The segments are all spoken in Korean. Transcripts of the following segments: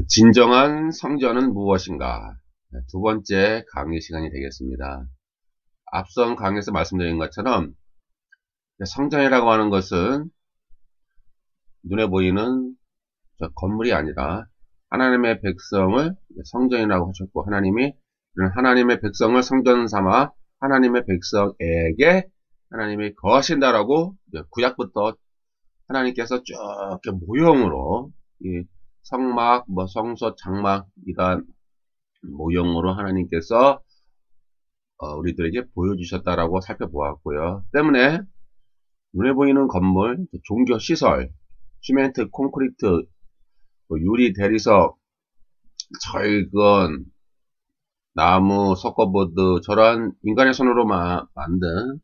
진정한 성전은 무엇인가? 두 번째 강의 시간이 되겠습니다. 앞선 강의에서 말씀드린 것처럼 성전이라고 하는 것은 눈에 보이는 건물이 아니라 하나님의 백성을 성전이라고 하셨고, 하나님이 하나님의 백성을 성전 삼아 하나님의 백성에게 하나님이 거하신다라고 구약부터 하나님께서 쭉 모형으로 성막, 성소, 장막 이런 모형으로 하나님께서 우리들에게 보여주셨다라고 살펴보았고요. 때문에 눈에 보이는 건물, 종교 시설, 시멘트, 콘크리트, 유리, 대리석, 철근, 나무, 석고보드, 저런 인간의 손으로 만든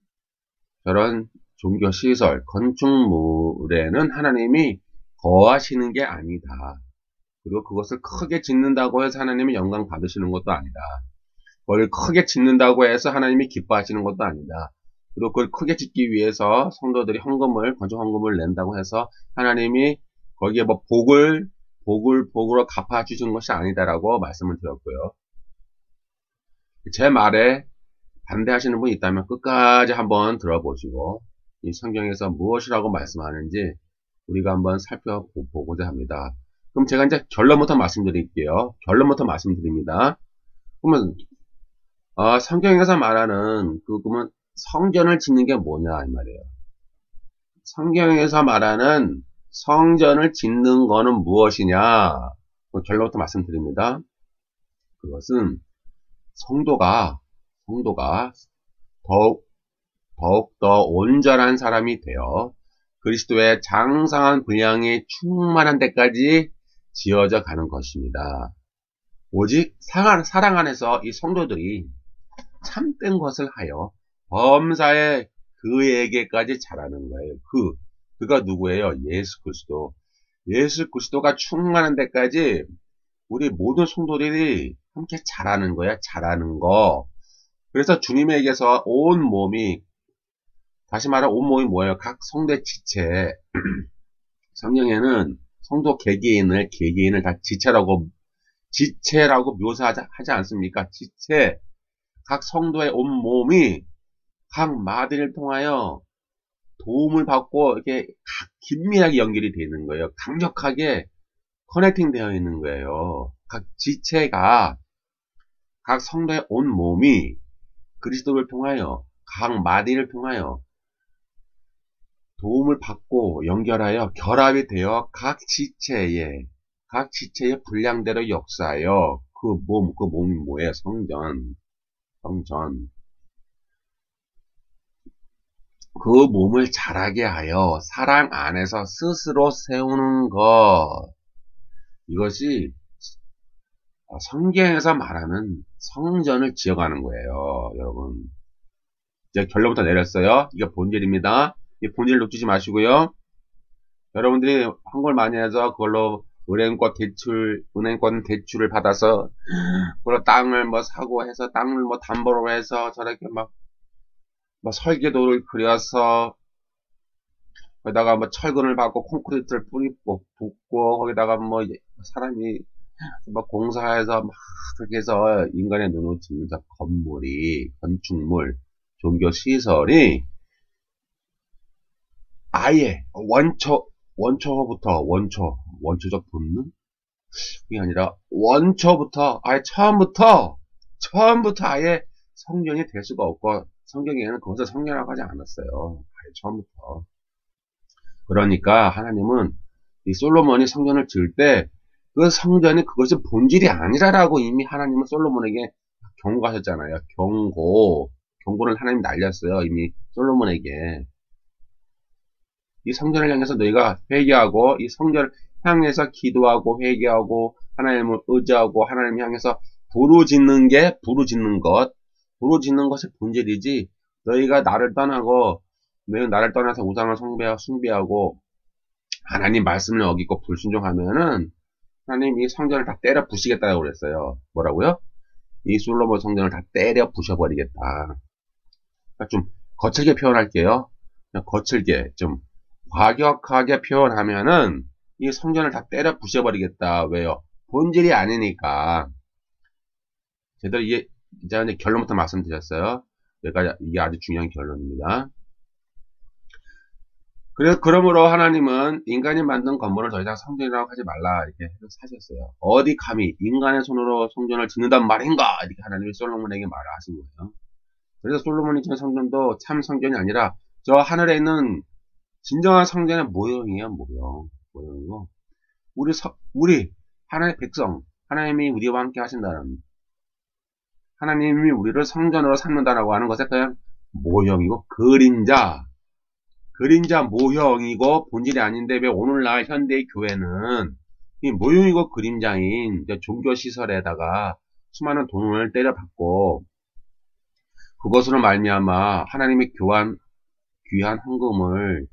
저런 종교 시설, 건축물에는 하나님이 거하시는 게 아니다. 그리고 그것을 크게 짓는다고 해서 하나님이 영광 받으시는 것도 아니다. 그걸 크게 짓는다고 해서 하나님이 기뻐하시는 것도 아니다. 그리고 그걸 크게 짓기 위해서 성도들이 건축 헌금을 낸다고 해서 하나님이 거기에 복으로 갚아주신 것이 아니다라고 말씀을 드렸고요. 제 말에 반대하시는 분이 있다면 끝까지 한번 들어보시고 이 성경에서 무엇이라고 말씀하는지 우리가 한번 살펴보고자 합니다. 그럼 제가 이제 결론부터 말씀드릴게요. 결론부터 말씀드립니다. 그러면 성경에서 말하는 그러면 성전을 짓는 게 뭐냐 이 말이에요. 성경에서 말하는 성전을 짓는 거는 무엇이냐? 결론부터 말씀드립니다. 그것은 성도가 더욱더 온전한 사람이 되어 그리스도의 장성한 분량이 충만한 데까지 지어져 가는 것입니다. 오직 사랑 안에서 이 성도들이 참된 것을 하여 범사에 그에게까지 자라는 거예요. 그가 누구예요? 예수 그리스도. 예수 그리스도가 충만한 데까지 우리 모든 성도들이 함께 자라는 거야. 자라는 거. 그래서 주님에게서 온 몸이, 다시 말하면 온 몸이 뭐예요? 각 성도의 지체. 성경에는 성도 개개인을 다 지체라고 묘사하지 않습니까? 지체. 각 성도의 온 몸이 각 마디를 통하여 도움을 받고 이렇게 긴밀하게 연결이 되어 있는 거예요. 강력하게 커넥팅 되어 있는 거예요. 각 지체가, 각 성도의 온 몸이 그리스도를 통하여, 각 마디를 통하여 도움을 받고 연결하여 결합이 되어 각 지체의 분량대로 역사하여 그 몸이 뭐예요? 성전. 그 몸을 자라게 하여 사랑 안에서 스스로 세우는 것. 이것이 성경에서 말하는 성전을 지어가는 거예요, 여러분. 이제 결론부터 내렸어요. 이게 본질입니다. 이 본질 놓치지 마시고요. 여러분들이 한걸 많이 해서 그걸로 은행권 대출을 받아서 그걸로 땅을 사고 해서 땅을 담보로 해서 저렇게 설계도를 그려서 거기다가 철근을 받고 콘크리트를 붓고 거기다가 사람이 공사해서 그렇게 해서 인간의 눈으로 짓는 건축물, 종교 시설이 아예 원초적 본능? 그게 아니라 원초부터 아예 처음부터 아예 성전이 될 수가 없고, 성경에는 그것을 성전이라고 하지 않았어요. 아예 처음부터. 그러니까 하나님은 이 솔로몬이 성전을 지을 때 그 성전이 그것이 본질이 아니라라고 이미 하나님은 솔로몬에게 경고하셨잖아요. 경고를 하나님이 날렸어요. 이미 솔로몬에게. 이 성전을 향해서 너희가 회개하고 이 성전을 향해서 기도하고 회개하고 하나님을 의지하고 하나님을 향해서 부르짖는 것이 본질이지, 너희가 나를 떠나서 우상을 숭배하고 하나님 말씀을 어기고 불순종하면은 하나님 이 성전을 다 때려 부시겠다고 그랬어요. 뭐라고요? 이 솔로몬 성전을 다 때려 부셔버리겠다. 그러니까 좀 거칠게 표현할게요. 거칠게 좀 과격하게 표현하면은 이 성전을 다 때려 부셔버리겠다. 왜요? 본질이 아니니까 제대로 이제 결론부터 말씀드렸어요. 여기까지 이게 아주 중요한 결론입니다. 그러므로 하나님은 인간이 만든 건물을 더 이상 성전이라고 하지 말라 이렇게 하셨어요. 어디 감히 인간의 손으로 성전을 짓는단 말인가 이렇게 하나님이 솔로몬에게 말을 하신 거예요. 그래서 솔로몬이 짓는 성전도 참 성전이 아니라 저 하늘에 있는 진정한 성전의 모형이에요. 모형이고 우리 하나님의 백성 하나님이 우리와 함께 하신다는 하나님이 우리를 성전으로 삼는다라고 하는 것에 그냥 모형이고 그림자 모형이고 본질이 아닌데 왜 오늘날 현대의 교회는 이 모형이고 그림자인 종교시설에다가 수많은 돈을 때려박고 그것으로 말미암아 하나님의 귀한 헌금을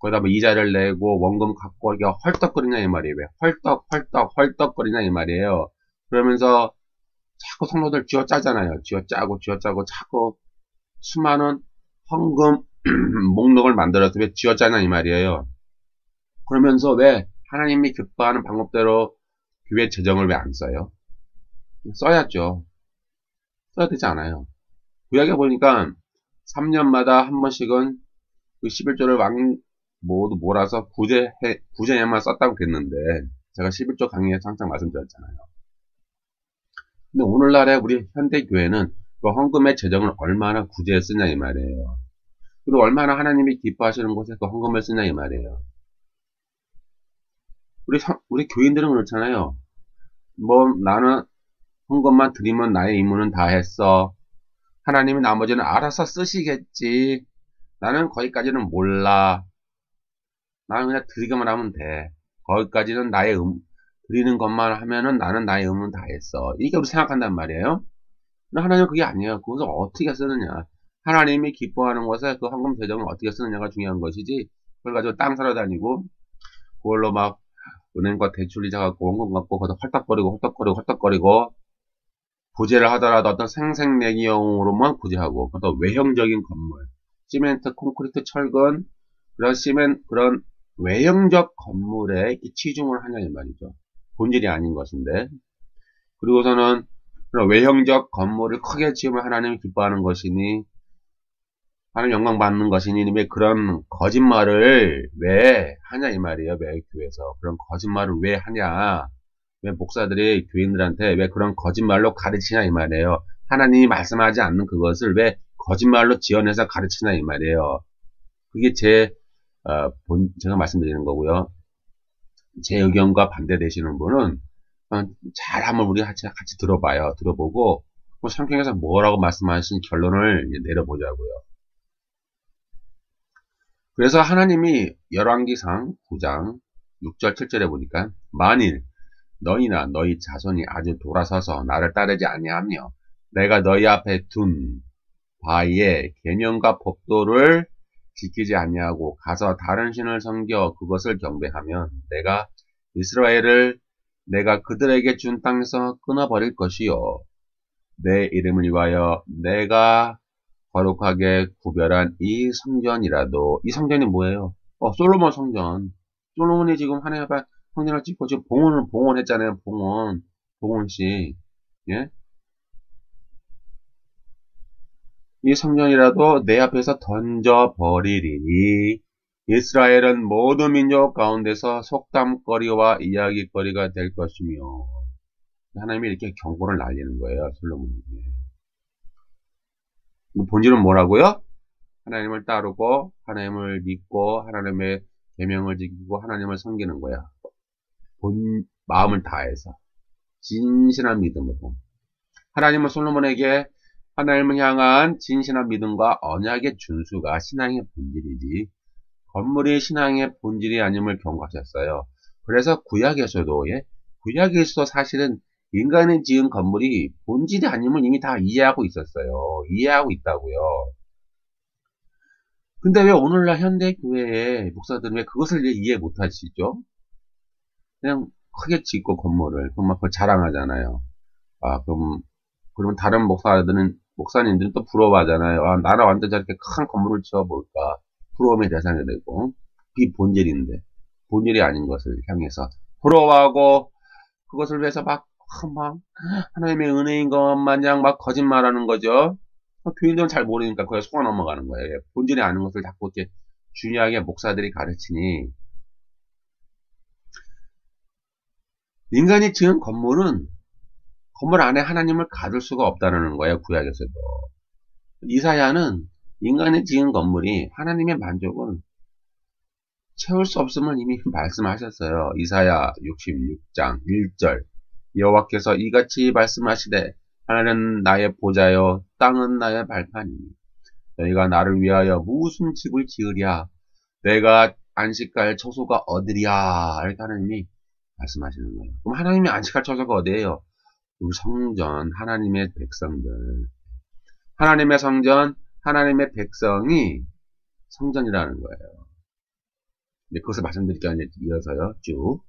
거기다 뭐 이자를 내고 원금 갖고 이게 헐떡거리냐 이 말이에요. 왜 헐떡거리냐 이 말이에요. 그러면서 자꾸 성도들 쥐어짜잖아요. 쥐어짜고 자꾸 수많은 헌금 목록을 만들어서 왜 쥐어짜냐 이 말이에요. 그러면서 왜 하나님이 기뻐하는 방법대로 교회 재정을 왜 안 써요? 써야죠. 써야 되지 않아요. 구약에 보니까 3년마다 한 번씩은 그 11조를 모두 몰아서 구제에만 썼다고 그랬는데 제가 11조 강의에서 항상 말씀드렸잖아요. 근데 오늘날에 우리 현대교회는 그 헌금의 재정을 얼마나 구제에 쓰냐 이 말이에요. 그리고 얼마나 하나님이 기뻐하시는 곳에 그 헌금을 쓰냐 이 말이에요. 우리 교인들은 그렇잖아요. 뭐 나는 헌금만 드리면 나의 임무는 다 했어. 하나님이 나머지는 알아서 쓰시겠지. 나는 거기까지는 몰라. 나는 그냥 드리기만 하면 돼. 거기까지는 드리는 것만 하면은 나는 나의 의무는 다 했어. 이게 우리 생각한단 말이에요. 근데 하나님은 그게 아니에요. 그것을 어떻게 쓰느냐. 하나님이 기뻐하는 것에 그 헌금 재정을 어떻게 쓰느냐가 중요한 것이지. 그걸 가지고 땅 사러 다니고 그걸로 막 은행과 대출이자 갖고 원금 갖고 거기서 헐떡거리고 구제를 하더라도 어떤 생색내기용으로만 구제하고 그것도 외형적인 건물 시멘트, 콘크리트, 철근 그런 외형적 건물에 치중을 하냐 이 말이죠. 본질이 아닌 것인데. 그리고서는 그런 외형적 건물을 크게 지으면 하나님이 기뻐하는 것이니 하나님 영광 받는 것이니 왜 그런 거짓말을 왜 하냐 이 말이에요. 왜 교회에서 그런 거짓말을 왜 하냐. 왜 목사들이 교인들한테 왜 그런 거짓말로 가르치냐 이 말이에요. 하나님이 말씀하지 않는 그것을 왜 거짓말로 지어내서 가르치냐 이 말이에요. 그게 제가 말씀드리는 거고요. 제 의견과 반대되시는 분은 잘 한번 우리 같이 들어봐요. 들어보고 성경에서 뭐라고 말씀하신 결론을 내려보자고요. 그래서 하나님이 열왕기상 9장 6절 7절에 보니까 만일 너희나 너희 자손이 아주 돌아서서 나를 따르지 아니하며 내가 너희 앞에 둔 바의 계명과 법도를 지키지 아니하고 가서 다른 신을 섬겨 그것을 경배하면 내가 이스라엘을 내가 그들에게 준 땅에서 끊어버릴 것이요 내 이름을 위하여 내가 거룩하게 구별한 이 성전이라도 이 성전이 뭐예요? 솔로몬 성전. 솔로몬이 지금 하나님 앞에 성전을 짓고 지금 봉헌했잖아요. 봉헌식. 예? 이 성전이라도 내 앞에서 던져버리리니 이스라엘은 모든 민족 가운데서 속담거리와 이야기거리가 될 것이며 하나님이 이렇게 경고를 날리는 거예요. 솔로몬에게. 본질은 뭐라고요? 하나님을 따르고 하나님을 믿고 하나님의 계명을 지키고 하나님을 섬기는 거야. 마음을 다해서 진실한 믿음으로. 하나님은 솔로몬에게 하나님을 향한 진실한 믿음과 언약의 준수가 신앙의 본질이지 건물이 신앙의 본질이 아님을 경고하셨어요. 그래서 구약에서도 사실은 인간이 지은 건물이 본질이 아님을 이미 다 이해하고 있었어요. 이해하고 있다고요. 근데 왜 오늘날 현대교회의 목사들은 왜 그것을 이해 못하시죠? 그냥 크게 짓고 건물을 그럼 막 그걸 자랑하잖아요. 그러면 다른 목사님들은 또 부러워하잖아요. 나는 완전 저렇게 큰 건물을 지어볼까. 부러움의 대상이 되고, 비본질인데, 본질이 아닌 것을 향해서 부러워하고, 그것을 위해서 막 하나님의 은혜인 것 마냥 막 거짓말하는 거죠. 교인들은 잘 모르니까 그걸 속아 넘어가는 거예요. 본질이 아는 것을 자꾸 이렇게 중요하게 목사들이 가르치니, 인간이 지은 건물 안에 하나님을 가둘 수가 없다는 거예요. 구약에서도. 이사야는 인간이 지은 건물이 하나님의 만족은 채울 수 없음을 이미 말씀하셨어요. 이사야 66장 1절. 여호와께서 이같이 말씀하시되, 하늘은 나의 보좌요 땅은 나의 발판이니 너희가 나를 위하여 무슨 집을 지으랴, 내가 안식할 처소가 어디랴. 이렇게 하나님이 말씀하시는 거예요. 그럼 하나님이 안식할 처소가 어디예요? 우리 성전, 하나님의 백성들. 하나님의 성전, 하나님의 백성이 성전이라는 거예요. 네, 그것을 말씀드릴게요. 이어서요, 쭉.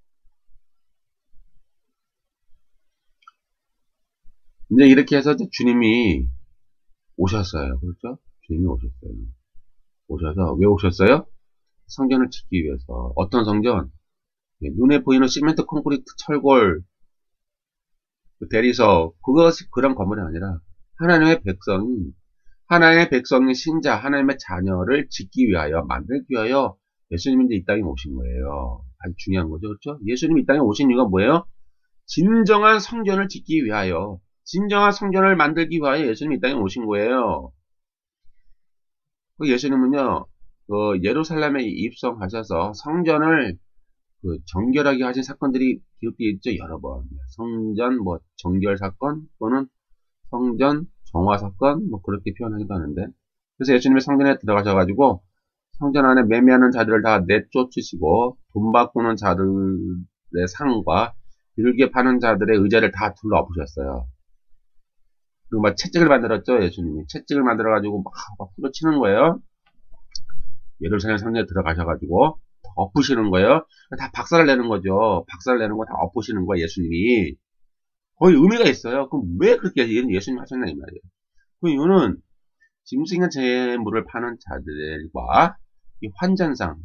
이제 이렇게 해서 주님이 오셨어요. 그렇죠? 주님이 오셨어요. 오셔서, 왜 오셨어요? 성전을 짓기 위해서. 어떤 성전? 네, 눈에 보이는 시멘트, 콘크리트, 철골, 대리석, 그런 건물이 아니라, 하나님의 백성인 신자, 하나님의 자녀를 짓기 위하여, 만들기 위하여 예수님이 이제 이 땅에 오신 거예요. 아주 중요한 거죠. 그렇죠? 예수님이 이 땅에 오신 이유가 뭐예요? 진정한 성전을 짓기 위하여, 진정한 성전을 만들기 위하여 예수님이 이 땅에 오신 거예요. 예수님은요, 예루살렘에 입성하셔서 성전을 정결하게 하신 사건들이 기록되어 있죠. 여러 번. 성전 정결 사건 또는 성전 정화 사건 그렇게 표현하기도 하는데, 그래서 예수님이 성전에 들어가셔가지고 성전 안에 매매하는 자들을 다 내쫓으시고 돈 바꾸는 자들의 상과 일개 파는 자들의 의자를 다 둘러엎으셨어요. 그리고 막 채찍을 만들었죠. 예수님이 채찍을 만들어가지고 막 후려치는 거예요. 예루살렘 성전에 들어가셔가지고 엎으시는 거예요. 다 박살을 내는 거죠. 박살을 내는 거 다 엎으시는 거예요. 예수님이. 거의 의미가 있어요. 그럼 왜 그렇게 예수님 하셨나 이 말이에요. 그 이유는 짐승의 재물을 파는 자들과 이 환전상이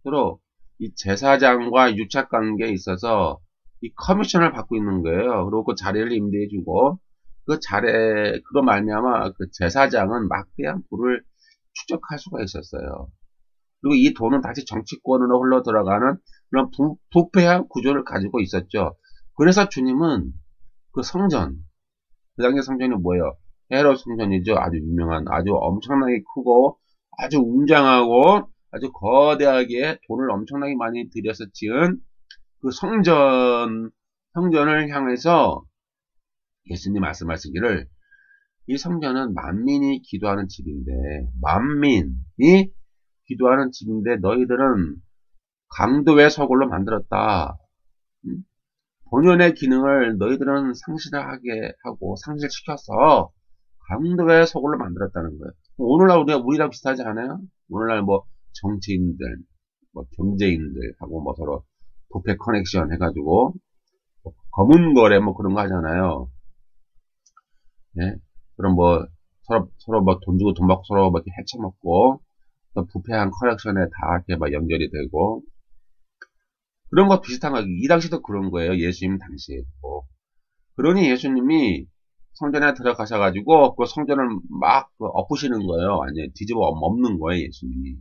서로 이 제사장과 유착관계에 있어서 이 커미션을 받고 있는 거예요. 그리고 그 자리를 임대해주고 그거 말미암아 그 제사장은 막대한 부를 축적할 수가 있었어요. 그리고 이 돈은 다시 정치권으로 흘러 들어가는 그런 부패한 구조를 가지고 있었죠. 그래서 주님은 그 성전, 그 당시 성전이 뭐예요? 헤롯 성전이죠. 아주 유명한, 아주 엄청나게 크고, 아주 웅장하고, 아주 거대하게 돈을 엄청나게 많이 들여서 지은 그 성전을 향해서 예수님 말씀하시기를, 이 성전은 만민이 기도하는 집인데, 만민이 기도하는 집인데 너희들은 강도의 서골로 만들었다. 본연의 기능을 너희들은 상실하게 하고 상실시켜서 강도의 서골로 만들었다는 거예요. 오늘날 우리랑 비슷하지 않아요? 오늘날 정치인들, 경제인들하고 서로 부패 커넥션 해가지고 검은 거래 그런 거 하잖아요. 네? 그럼 서로 돈 주고 돈 받고 서로 이렇게 해쳐먹고 또 부패한 커넥션에 다 이렇게 연결이 되고 그런 거 비슷한 거, 이 당시도 그런 거예요. 예수님 당시에도. 그러니 예수님이 성전에 들어가셔가지고 그 성전을 막 엎으시는 거예요. 완전히 뒤집어 엎는 거예요. 예수님이.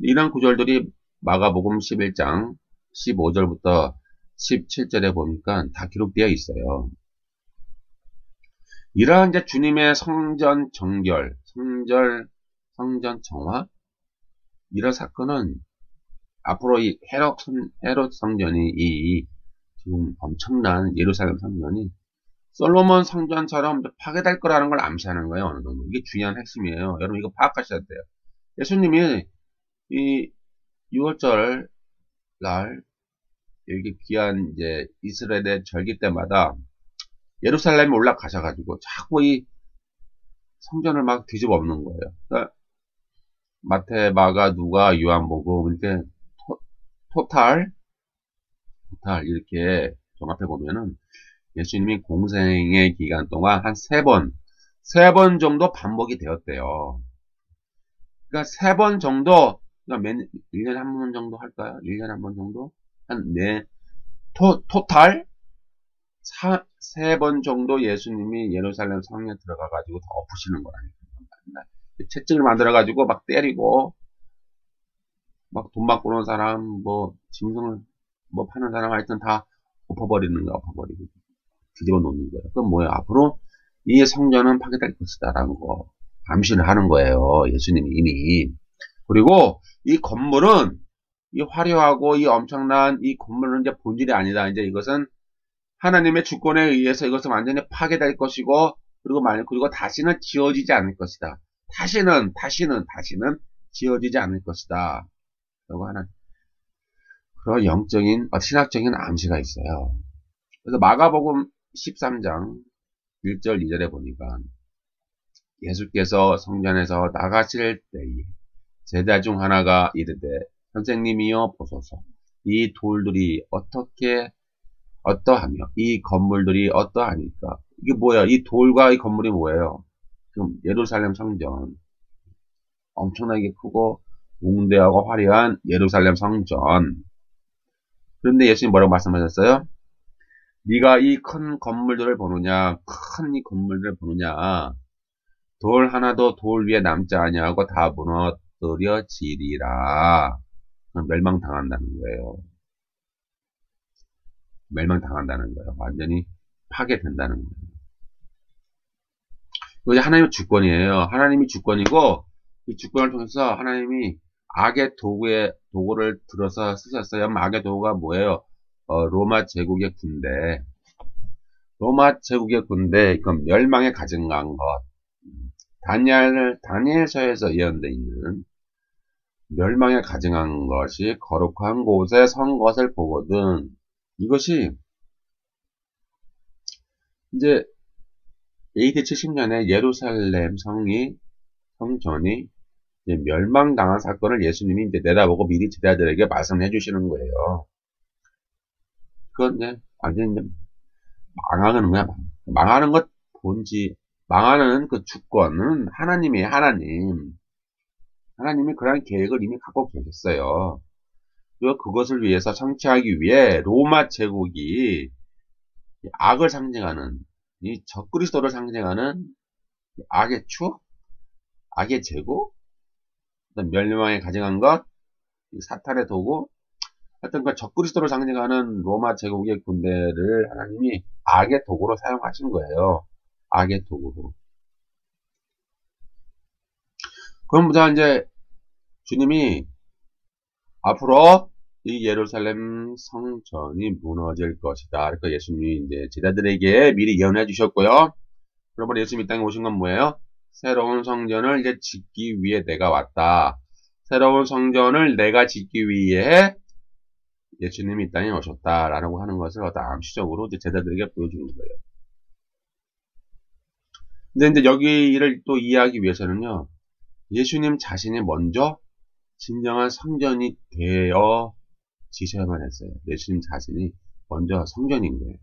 이런 구절들이 마가복음 11장 15절부터 17절에 보니까 다 기록되어 있어요. 이러한 이제 주님의 성전 정결, 성전 정화, 이런 사건은 앞으로 이 헤롯 성전이 지금 엄청난 예루살렘 성전이 솔로몬 성전처럼 파괴될 거라는 걸 암시하는 거예요. 어느 정도. 이게 중요한 핵심이에요. 여러분 이거 파악하셔야 돼요. 예수님이 이 6월절 날 여기 귀한 이제 이스라엘의 절기 때마다 예루살렘에 올라가셔가지고 자꾸 이 성전을 막 뒤집어 엎는 거예요. 그러니까 마태, 마가, 누가, 요한복음 이렇게 토탈 이렇게 종합해 보면은 예수님이 공생의 기간 동안 한 3번 정도 반복이 되었대요. 그러니까 3번 정도, 그러니까 1년에 한 번 정도 할까요? 1년에 한 번 정도? 토탈 3번 정도 예수님이 예루살렘 성에 들어가가지고 다 엎으시는 거라니까. 채찍을 만들어가지고 막 때리고, 막 돈 받고 오는 사람, 뭐, 짐승을, 뭐 파는 사람 하여튼 다 엎어버리는 거야, 엎어버리고. 뒤집어 놓는 거예요. 그럼 뭐예요? 앞으로 이 성전은 파괴될 것이다, 라는 거. 암시를 하는 거예요. 예수님이 이미. 그리고 이 건물은, 이 화려하고 이 엄청난 이 건물은 이제 본질이 아니다. 이제 이것은 하나님의 주권에 의해서 이것은 완전히 파괴될 것이고, 그리고 다시는 지어지지 않을 것이다. 다시는 지어지지 않을 것이다. 라고 하는 그런 영적인, 신학적인 암시가 있어요. 그래서 마가복음 13장 1절 2절에 보니까 예수께서 성전에서 나가실 때에 제자 중 하나가 이르되 선생님이여 보소서 이 돌들이 어떠하며 이 건물들이 어떠하니까. 이게 뭐야? 이 돌과 이 건물이 뭐예요? 지금 예루살렘 성전, 엄청나게 크고 웅대하고 화려한 예루살렘 성전. 그런데 예수님 뭐라고 말씀하셨어요? 네가 이 큰 건물들을 보느냐, 큰 이 건물들을 보느냐, 돌 하나도 돌 위에 남지 아니하고 다 무너뜨려지리라. 멸망당한다는 거예요. 멸망당한다는 거예요. 완전히 파괴된다는 거예요. 이제 하나님의 주권이에요. 하나님이 주권이고, 이 주권을 통해서 하나님이 악의 도구를 들어서 쓰셨어요. 악의 도구가 뭐예요? 로마 제국의 군대. 로마 제국의 군대, 그 멸망에 가증한 것. 다니엘서에서 예언되어 있는 멸망에 가증한 것이 거룩한 곳에 선 것을 보거든. 이것이 이제 AD 70년에 예루살렘 성전이 멸망당한 사건을 예수님이 이제 내다보고 미리 제자들에게 말씀해 주시는 거예요. 그건 이제 완전히 이제 망하는 거야. 망하는 것 망하는 그 주권은 하나님이에요. 하나님이 그런 계획을 이미 갖고 계셨어요. 그리고 그것을 위해서 성취하기 위해 로마 제국이 악을 상징하는 이 적그리스도를 상징하는 악의 축, 악의 제국, 멸망에 가증한 것, 사탄의 도구, 하여튼 그 적그리스도를 상징하는 로마 제국의 군대를 하나님이 악의 도구로 사용하신 거예요. 악의 도구로. 그럼부터 이제 주님이 앞으로 이 예루살렘 성전이 무너질 것이다. 그러니까 예수님이 이제 제자들에게 미리 예언해 주셨고요. 그러면 예수님이 이 땅에 오신 건 뭐예요? 새로운 성전을 이제 짓기 위해 내가 왔다. 새로운 성전을 내가 짓기 위해 예수님이 이 땅에 오셨다라고 하는 것을 어떤 암시적으로 이제 제자들에게 보여주는 거예요. 근데 이제 여기를 또 이해하기 위해서는요, 예수님 자신이 먼저 진정한 성전이 되어 지셔야만 했어요. 예수님 자신이 먼저 성전인 거예요.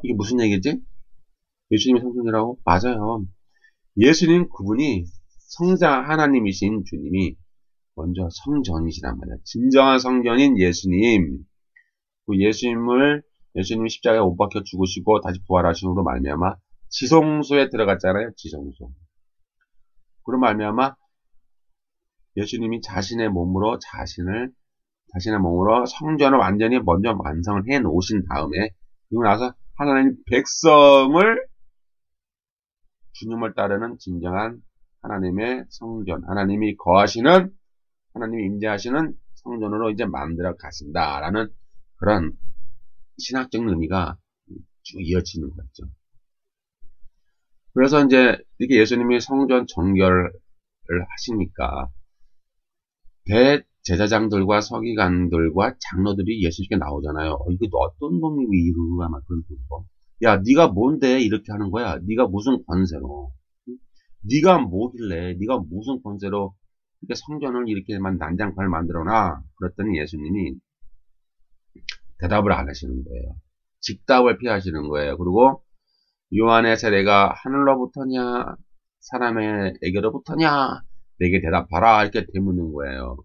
이게 무슨 얘기지? 예수님이 성전이라고? 맞아요. 예수님 그분이 성자 하나님이신 주님이 먼저 성전이시란 말이야. 진정한 성전인 예수님. 그 예수님이 십자가에 못 박혀 죽으시고 다시 부활하심으로 말미암아 지성소에 들어갔잖아요. 지성소. 그로 말미암아 예수님이 자신의 몸으로 성전을 완전히 먼저 완성을 해 놓으신 다음에 그리고 나서 하나님 백성을 주님을 따르는 진정한 하나님의 성전, 하나님이 임재하시는 성전으로 이제 만들어 가신다라는 그런 신학적인 의미가 쭉 이어지는 거죠. 그래서 이제 이렇게 예수님이 성전 정결을 하시니까 대제사장들과 서기관들과 장로들이 예수님께 나오잖아요. 이거 어떤 놈이 이러고 아마 그런 거. 야, 네가 뭔데 이렇게 하는 거야? 네가 무슨 권세로? 네가 뭐길래? 네가 무슨 권세로 이렇게 성전을 이렇게만 난장판을 만들어놔? 그랬더니 예수님이 대답을 안 하시는 거예요. 직답을 피하시는 거예요. 그리고 요한의 세례가 하늘로부터냐 사람에게로부터냐 내게 대답하라 이렇게 되묻는 거예요.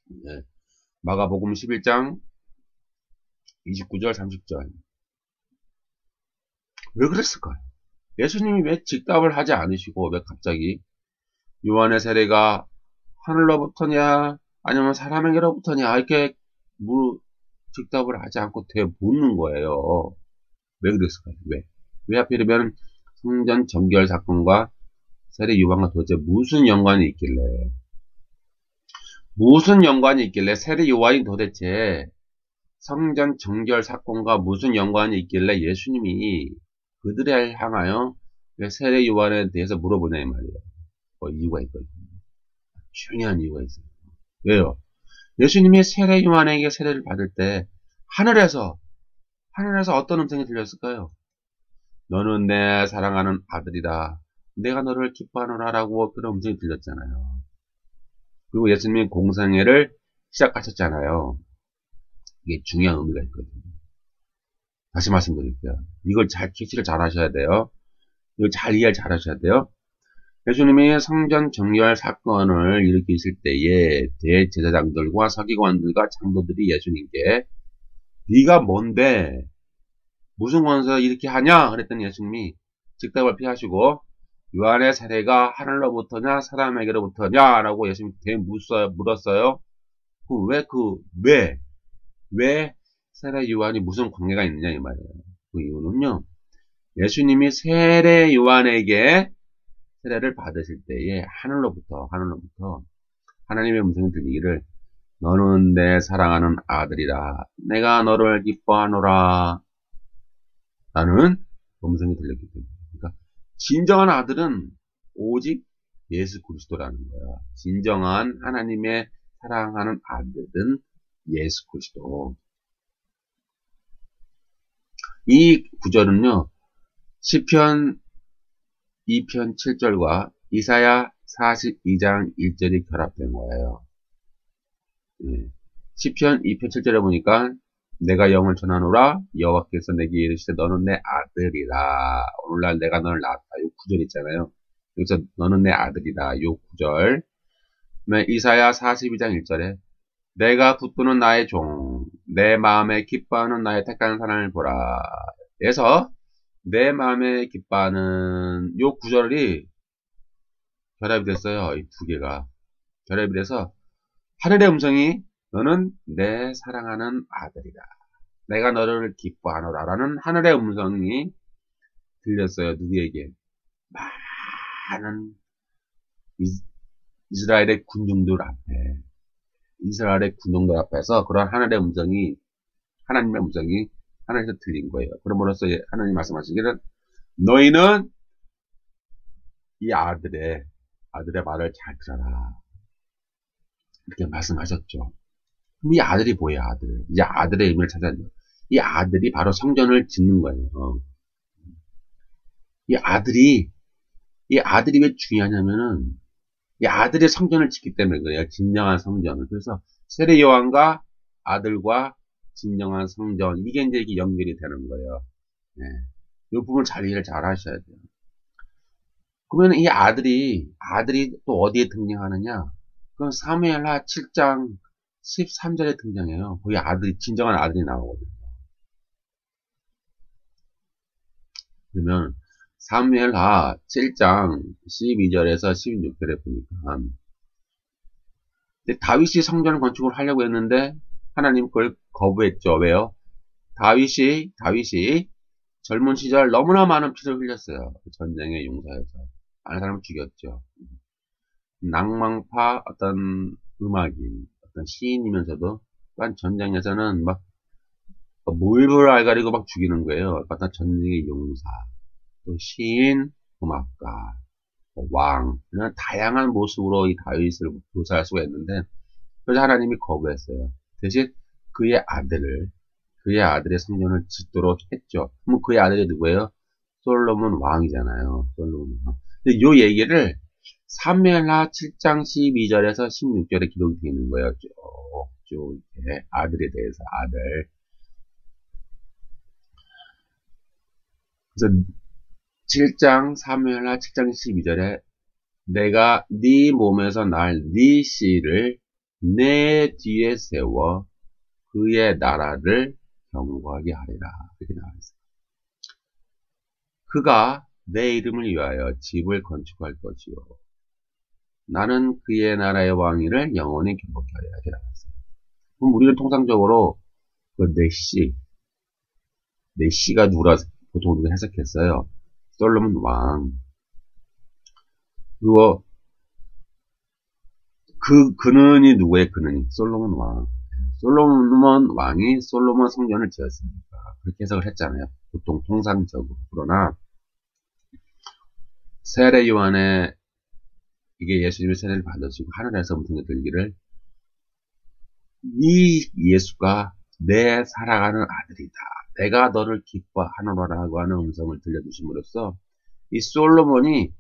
네. 마가복음 11장 29절 30절. 왜 그랬을까요? 예수님이 왜 직답을 하지 않으시고 왜 갑자기 요한의 세례가 하늘로부터냐 아니면 사람에게로부터냐 이렇게 직답을 하지 않고 되묻는 거예요. 왜 그랬을까요? 왜? 왜 하필이면 성전 정결 사건과 세례 요한과 도대체 무슨 연관이 있길래 세례 요한이 도대체 성전 정결 사건과 무슨 연관이 있길래 예수님이 그들을 향하여 왜 세례 요한에 대해서 물어보냐 이 말이에요. 이유가 있거든요. 중요한 이유가 있어요. 왜요? 예수님이 세례 요한에게 세례를 받을 때 하늘에서 어떤 음성이 들렸을까요? 너는 내 사랑하는 아들이다. 내가 너를 기뻐하노라 라고 그런 음성이 들렸잖아요. 그리고 예수님이 공생애를 시작하셨잖아요. 이게 중요한 의미가 있거든요. 다시 말씀드릴게요. 이걸 캐치를 잘 하셔야 돼요. 이걸 잘 이해를 잘 하셔야 돼요. 예수님이 성전 정결 사건을 일으키실 때에 대제사장들과 서기관들과 장로들이 예수님께 네가 뭔데 무슨 권세로 이렇게 하냐 그랬더니 예수님이 즉답을 피하시고 요한의 세례가 하늘로부터냐 사람에게로부터냐 라고 예수님이 물었어요. 왜 세례 요한이 무슨 관계가 있느냐 이 말이에요. 그 이유는요. 예수님이 세례 요한에게 세례를 받으실 때에 하늘로부터 하나님의 음성이 들리기를 너는 내 사랑하는 아들이라 내가 너를 기뻐하노라 라는 음성이 들렸기 때문에 그러니까 진정한 아들은 오직 예수 그리스도라는 거야. 진정한 하나님의 사랑하는 아들은 예수 그리스도. 이 구절은요. 시편 2편 7절과 이사야 42장 1절이 결합된 거예요. 예. 시편 2편 7절에 보니까 내가 영을 전하노라 여호와께서 내게 이르시되 너는 내 아들이라 오늘날 내가 너를 낳았다. 요 구절 있잖아요. 여기서 너는 내 아들이다. 요 구절. 이사야 42장 1절에 내가 붙드는 나의 종 내 마음에 기뻐하는 나의 택한 사람을 보라. 그래서 내 마음에 기뻐하는 요 구절이 결합이 됐어요. 이 두 개가 결합이 돼서 하늘의 음성이 너는 내 사랑하는 아들이다. 내가 너를 기뻐하노라 라는 하늘의 음성이 들렸어요. 누구에게? 많은 이스라엘의 군중들 앞에서 그런 하늘의 음성이 하나님의 음성이 하늘에서 들린 거예요. 그러므로써 하나님 말씀하시기를 너희는 이 아들의 말을 잘 들어라. 이렇게 말씀하셨죠. 그럼 이 아들이 뭐예요, 아들? 이제 아들의 의미를 찾아야 돼요. 이 아들이 바로 성전을 짓는 거예요. 이 아들이 왜 중요하냐면은, 이 아들이 성전을 짓기 때문에 그래요. 진정한 성전을. 그래서 세례 요한과 아들과 진정한 성전, 이게 이제 이렇게 연결이 되는 거예요. 네. 이 부분을 이해를 잘 하셔야 돼요. 그러면 이 아들이 또 어디에 등장하느냐? 그건 사무엘하 7장 13절에 등장해요. 거기 진정한 아들이 나오거든요. 그러면 사무엘하 7장 12절에서 16절에 보니까 다윗이 성전 건축을 하려고 했는데 하나님 그걸 거부했죠. 왜요? 다윗이 젊은 시절 너무나 많은 피를 흘렸어요. 전쟁의 용사에서 많은 사람을 죽였죠. 낭만파 어떤 음악인, 어떤 시인이면서도 또한 전쟁에서는 막 몰불 알가리고 막 죽이는 거예요. 어떤 전쟁의 용사, 또 시인, 음악가, 왕 이런 다양한 모습으로 이 다윗을 묘사할 수가 있는데 그래서 하나님이 거부했어요. 대신 그의 아들의 성전을 짓도록 했죠. 그럼 그의 아들이 누구예요? 솔로몬 왕이잖아요. 솔로몬 왕. 근데 이 얘기를 사무엘하 7장 12절에서 16절에 기록이 되어 있는 거예요. 쭉 이렇게 아들에 대해서 아들. 그래서 7장 사무엘하 7장 12절에 내가 네 몸에서 날 네 씨를 내 뒤에 세워 그의 나라를 경고하게 하리라. 그렇게 나와있어요. 그가 내 이름을 위하여 집을 건축할 것이요. 나는 그의 나라의 왕위를 영원히 경고하게 하리라. 이렇게 나와있어요. 그럼 우리는 통상적으로 그 내시가 누구라 보통 우리가 해석했어요. 솔로몬 왕. 그리고 그는이 누구의 그는이? 솔로몬 왕. 솔로몬 왕이 솔로몬 성전을 지었으니까 그렇게 해석을 했잖아요. 보통 통상적으로. 그러나 세례 요한의 이게 예수님의 세례를 받으시고 하늘에서부터 들기를 이 예수가 내 사랑하는 아들이다. 내가 너를 기뻐하노라라고 하는 음성을 들려주심으로써 이 솔로몬이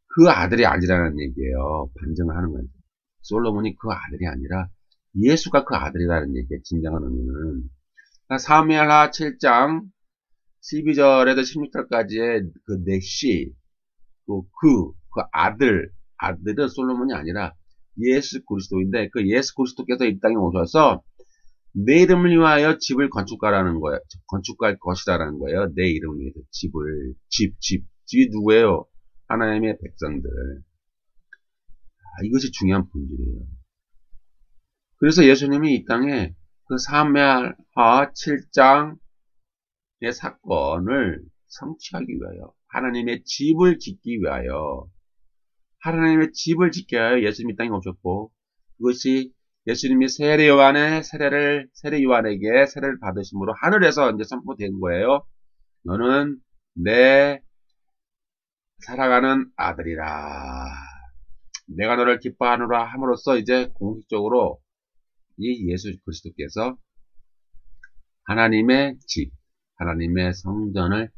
그 아들이 아니라는 얘기예요. 반증을 하는 거예요. 솔로몬이 그 아들이 아니라 예수가 그 아들이라는 얘기의 진정한 의미는 사무엘하 7장 12절에서 16절까지의 그 내시 그 아들은 솔로몬이 아니라 예수 그리스도인데 그 예수 그리스도께서 이 땅에 오셔서 내 이름을 위하여 집을 건축하라는 거예요. 건축할 것이라는 거예요. 내 이름을 위해서 집이 누구예요? 하나님의 백성들. 이것이 중요한 본질이에요. 그래서 예수님이 이 땅에 그 사무엘하 7장의 사건을 성취하기 위하여 하나님의 집을 짓기 위하여 예수님이 이 땅에 오셨고 그것이 예수님이 세례 요한에게 세례를 받으심으로 하늘에서 이제 선포된 거예요. 너는 내 사랑하는 아들이라. 내가 너를 기뻐하노라 함으로써 이제 공식적으로 이 예수 그리스도께서 하나님의 집, 하나님의 성전을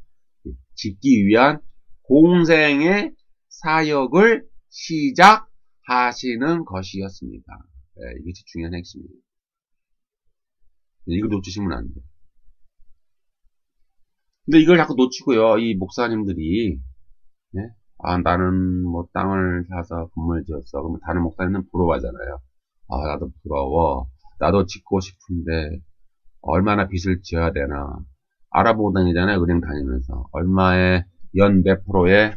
짓기 위한 공생의 사역을 시작하시는 것이었습니다. 네, 이것이 중요한 핵심이에요. 이걸 놓치시면 안 돼요. 근데 이걸 자꾸 놓치고요. 이 목사님들이 네? 나는 뭐 땅을 사서 건물 지었어. 그러면 다른 목사님은 부러워하잖아요. 나도 부러워. 나도 짓고 싶은데 얼마나 빚을 지어야 되나. 알아보고 다니잖아요. 은행 다니면서. 얼마의 연 몇 프로에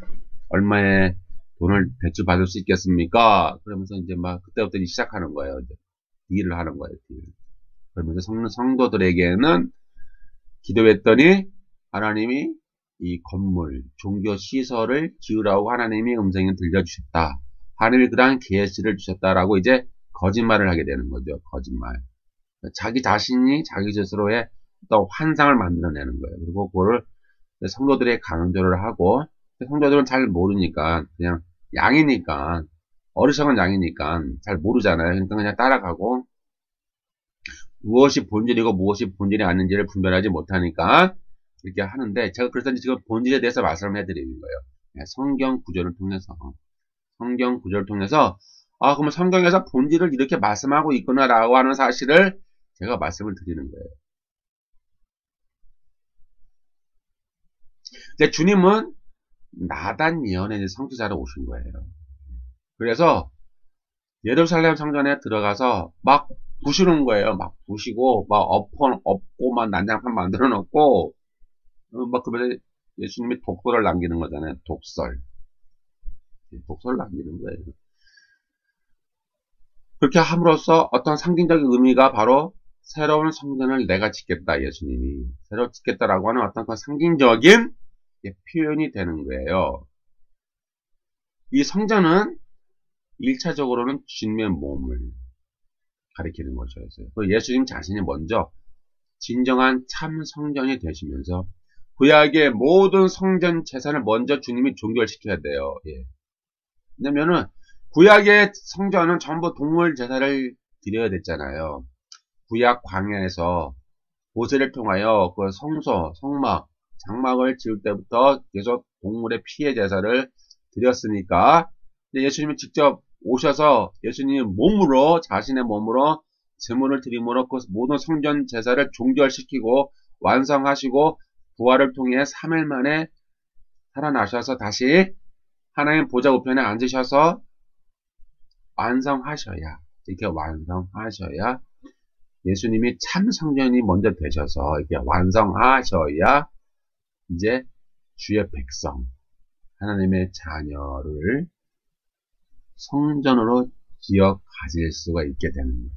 얼마의 돈을 대출 받을 수 있겠습니까? 그러면서 이제 막 그때부터 시작하는 거예요. 이제 딜을 하는 거예요. 딜. 그러면서 성도들에게는 기도했더니 하나님이 이 건물, 종교 시설을 지으라고 하나님이 음성을 들려주셨다. 하나님이 그러한 계시를 주셨다라고 이제 거짓말을 하게 되는 거죠. 거짓말. 자기 자신이 자기 스스로의 또 환상을 만들어내는 거예요. 그리고 그거를 성도들의 강조를 하고 성도들은 잘 모르니까 그냥 양이니까 어리석은 양이니까 잘 모르잖아요. 그러니까 그냥 따라가고 무엇이 본질이고 무엇이 본질이 아닌지를 분별하지 못하니까 이렇게 하는데 제가 그래서 지금 본질에 대해서 말씀을 해드리는 거예요. 성경 구절을 통해서 그러면 성경에서 본질을 이렇게 말씀하고 있구나라고 하는 사실을 제가 말씀을 드리는 거예요. 이제 주님은 나단 예언의 성취자로 오신 거예요. 그래서 예루살렘 성전에 들어가서 막 부시는 거예요. 막 부시고 막 엎고 막 난장판 만들어 놓고 막 그러면서 예수님이 독설을 남기는 거잖아요. 독설을 남기는 거예요. 그렇게 함으로써 어떤 상징적인 의미가 바로 새로운 성전을 내가 짓겠다. 예수님이 새로 짓겠다라고 하는 어떤 그 상징적인 표현이 되는 거예요. 이 성전은 1차적으로는 주님의 몸을 가리키는 것이었어요. 예수님 자신이 먼저 진정한 참 성전이 되시면서 구약의 모든 성전 제사를 먼저 주님이 종결시켜야 돼요. 예. 왜냐면은 구약의 성전은 전부 동물 제사를 드려야 됐잖아요. 구약 광야에서 모세를 통하여 그 성소, 성막, 장막을 지을 때부터 계속 동물의 피해 제사를 드렸으니까 예수님이 직접 오셔서 예수님이 자신의 몸으로 제물을 드림으로 그 모든 성전 제사를 종결시키고 완성하시고 부활을 통해 3일 만에 살아나셔서 다시 하나님 보좌 우편에 앉으셔서 완성하셔야 이렇게 완성하셔야 예수님이 참 성전이 먼저 되셔서 이렇게 완성하셔야 이제 주의 백성, 하나님의 자녀를 성전으로 지어 가질 수가 있게 되는 거예요.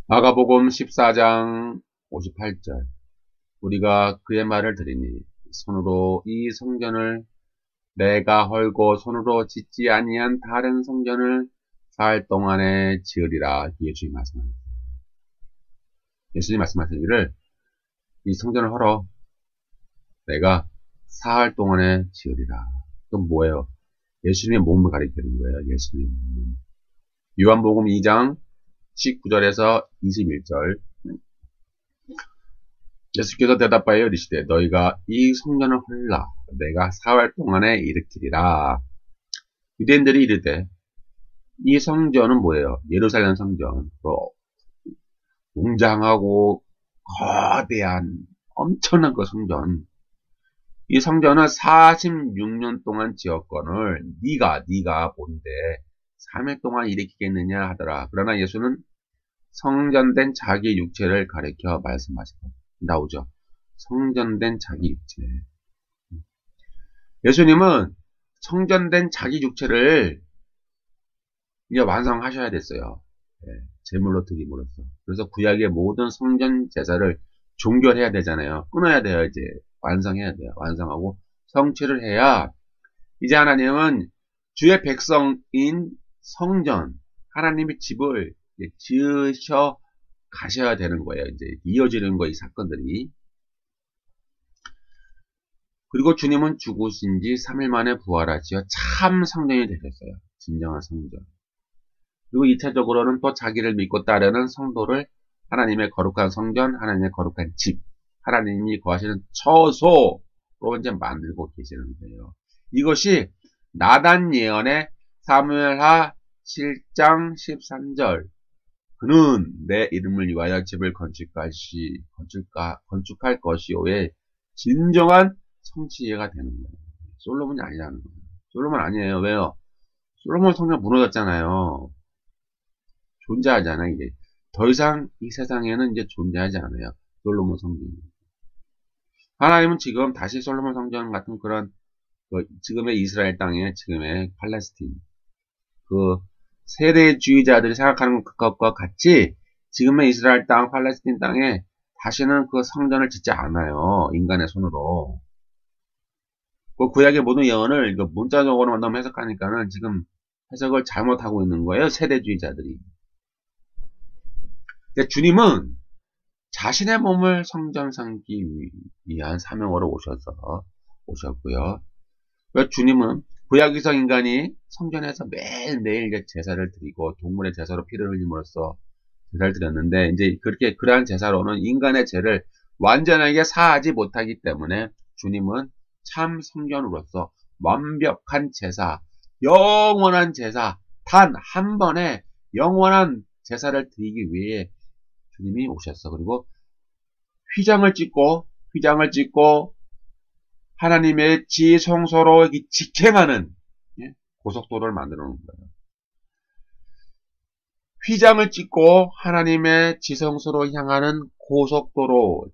마가복음 14장 58절 우리가 그의 말을 들으니 손으로 이 성전을 내가 헐고 손으로 짓지 아니한 다른 성전을 사흘 동안에 지으리라. 예수님 말씀하셨어요. 예수님 말씀하시기를 이 성전을 헐어 내가 사흘 동안에 지으리라. 그건 뭐예요? 예수님의 몸을 가리키는 거예요. 예수님의 몸. 요한복음 2장 19절에서 21절 예수께서 대답하여 이르시되 너희가 이 성전을 헐라 내가 사흘 동안에 일으키리라. 유대인들이 이르되 이 성전은 뭐예요? 예루살렘 성전. 웅장하고 거대한 엄청난 그 성전. 이 성전은 46년 동안 지었거늘 네가 본데 3일 동안 일으키겠느냐 하더라. 그러나 예수는 성전된 자기 육체를 가리켜 말씀하시고 나오죠. 성전된 자기 육체. 예수님은 성전된 자기 육체를 이제 완성하셔야 됐어요. 제물로 드림으로써. 그래서 구약의 모든 성전 제사를 종결해야 되잖아요. 끊어야 돼요. 이제 완성해야 돼요. 완성하고 성취를 해야 이제 하나님은 주의 백성인 성전, 하나님의 집을 지으셔 가셔야 되는 거예요. 이제 이어지는 거, 이 사건들이. 그리고 주님은 죽으신 지 3일 만에 부활하시어 참 성전이 되셨어요. 진정한 성전. 그리고 2차적으로는 또 자기를 믿고 따르는 성도를 하나님의 거룩한 성전, 하나님의 거룩한 집, 하나님이 거하시는 처소로 이제 만들고 계시는 거예요. 이것이 나단 예언의 사무엘하 7장 13절 그는 내 이름을 위하여 집을 건축할 것이오의 진정한 성취가 되는 거예요. 솔로몬이 아니라는 거예요. 솔로몬 아니에요. 왜요? 솔로몬 성전 무너졌잖아요. 존재하지 않아요. 이게 더 이상 이 세상에는 이제 존재하지 않아요. 솔로몬 성전. 하나님은 지금 다시 솔로몬 성전 같은 그런 지금의 이스라엘 땅에 지금의 팔레스틴 그 세대주의자들이 생각하는 것과 같이 지금의 이스라엘 땅 팔레스틴 땅에 다시는 그 성전을 짓지 않아요. 인간의 손으로. 그 구약의 모든 예언을 문자적으로 너무 해석하니까는 지금 해석을 잘못하고 있는 거예요. 세대주의자들이. 주님은 자신의 몸을 성전 삼기 위한 사명으로 오셨고요. 주님은 구약에서 인간이 성전에서 매일매일 제사를 드리고 동물의 제사로 피를 흘림으로써 제사를 드렸는데 이제 그렇게 그러한 제사로는 인간의 죄를 완전하게 사하지 못하기 때문에 주님은 참 성전으로서 완벽한 제사, 영원한 제사, 단 한 번에 영원한 제사를 드리기 위해 주님이 오셨어. 그리고 휘장을 찍고 하나님의 지성소로 직행하는 고속도로를 만들어 놓은 거예요. 휘장을 찍고 하나님의 지성소로 향하는 고속도로,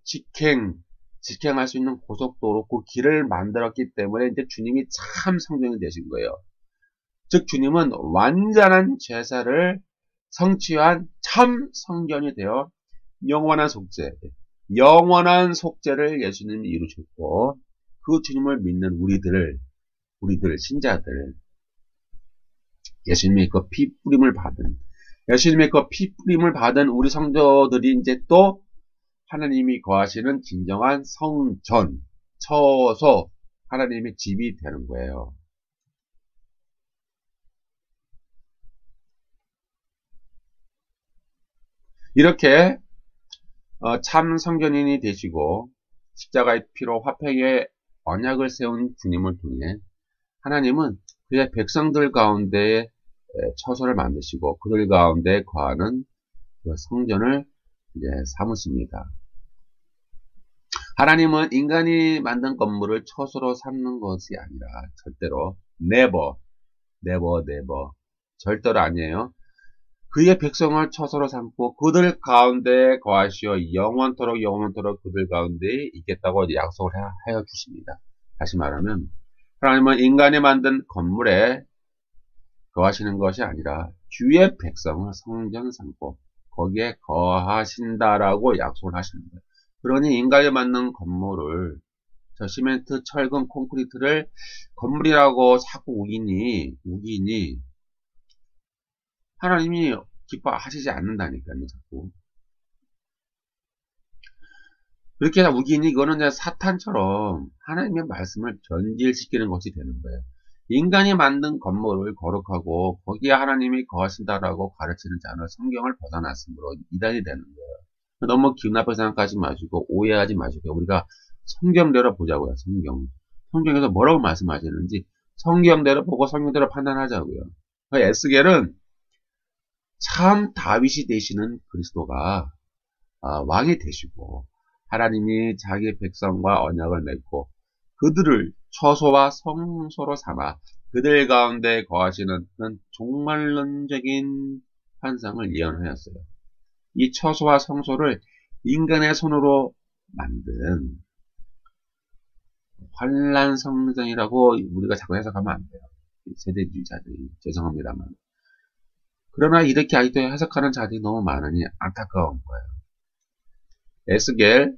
직행할 수 있는 고속도로, 그 길을 만들었기 때문에 이제 주님이 참 성전이 되신 거예요. 즉 주님은 완전한 제사를 성취한 참 성전이 되어 영원한 속죄를 예수님이 이루셨고 그 주님을 믿는 우리들 신자들 예수님의 그 피 뿌림을 받은 우리 성도들이 이제 또 하나님이 거하시는 진정한 성전, 처소, 하나님의 집이 되는 거예요. 이렇게 참 성전인이 되시고 십자가의 피로 화평의 언약을 세운 주님을 통해 하나님은 그의 백성들 가운데 처소를 만드시고 그들 가운데 거하는 그 성전을 이제 삼으십니다. 하나님은 인간이 만든 건물을 처소로 삼는 것이 아니라 절대로 never 절대로 아니에요. 그의 백성을 처소로 삼고 그들 가운데 거하시어 영원토록 그들 가운데 있겠다고 약속을 하여 주십니다. 다시 말하면 하나님은 인간이 만든 건물에 거하시는 것이 아니라 주의 백성을 성전 삼고 거기에 거하신다라고 약속을 하시는 거예요. 그러니 인간이 만든 건물을 저 시멘트, 철근, 콘크리트를 건물이라고 자꾸 우기니 하나님이 기뻐하시지 않는다니까요, 자꾸. 그렇게 우기니 이거는 그냥 사탄처럼 하나님의 말씀을 변질시키는 것이 되는 거예요. 인간이 만든 건물을 거룩하고 거기에 하나님이 거하신다라고 가르치는 자는 성경을 벗어났으므로 이단이 되는 거예요. 너무 기분 나쁘게 생각하지 마시고 오해하지 마시고 우리가 성경대로 보자고요. 성경에서 뭐라고 말씀하시는지 성경대로 보고 성경대로 판단하자고요. 에스겔은 참 다윗이 되시는 그리스도가 왕이 되시고 하나님이 자기 백성과 언약을 맺고 그들을 처소와 성소로 삼아 그들 가운데 거하시는 종말론적인 환상을 예언하였어요. 이 처소와 성소를 인간의 손으로 만든 환란 성전이라고 우리가 자꾸 해석하면 안 돼요. 세대주의자들이 죄송합니다만. 그러나 이렇게 아직도 해석하는 자들이 너무 많으니 안타까운 거예요. 에스겔